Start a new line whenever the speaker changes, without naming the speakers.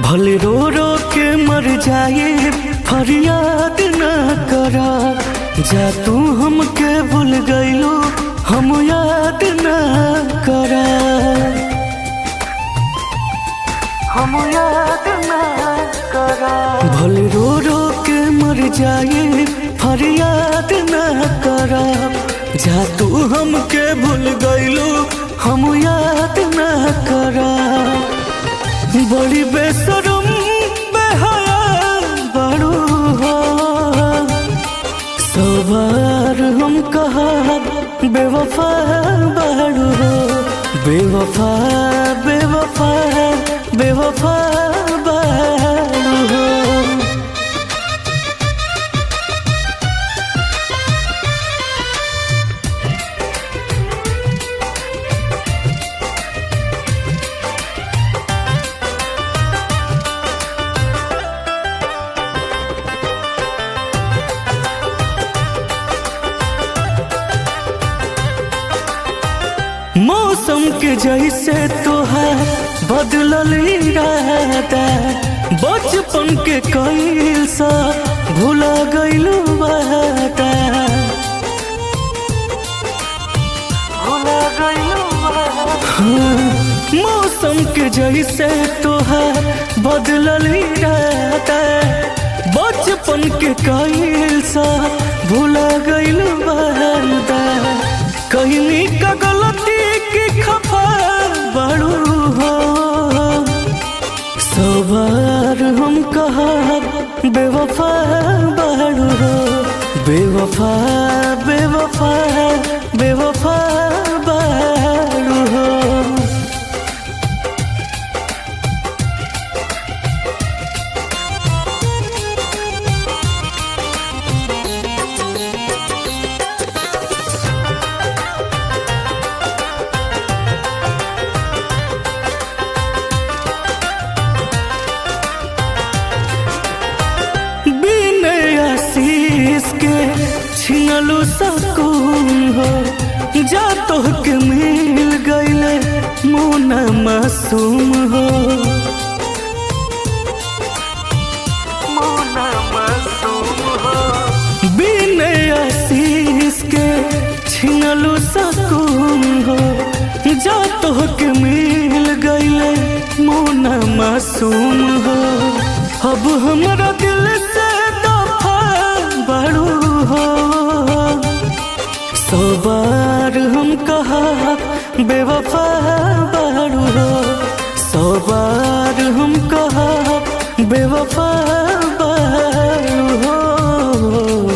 भले रो रो के मर जाए फरियाद न करा। जा तू हमके भूल गइलो हम याद न करा। हम याद न करा। भले रो रो के मर जाए फरियाद न करा। जा तू हमके भूल गइलो हम याद न करा। बड़ी बेशरम बेहया बड़ू हो। सवार हम कहा बेवफा बड़ू हो। बेवफा बेवफा बेवफा बड़ू हो। मौसम के जैसे तोहार बदलल इरादा। बचपन के कईल सा भुला गइलू वादा। भुला गइलू वादा। मौसम के जैसे तोहार बदलल इरादा। बचपन के कईल सा भुला गइलू वादा। कहीं का गलती की खफा बड़ू हो। सवार हम कहा बेवफा बड़ू हो। बेवफा बेवफा बेवफा बड़ू हो। के छिनलू सकून हो। जा तो के मिल गईले मोना मासूम हो। मोना मासूम हो। बिना आशीष के छिनलू सकून हो। जा तो के मिल गईले मोना मासूम हो। अब हमरा दिल से बड़ू हो। सवार हम कहा बेवफा बड़ू हो। सवार हम कहा बेवफा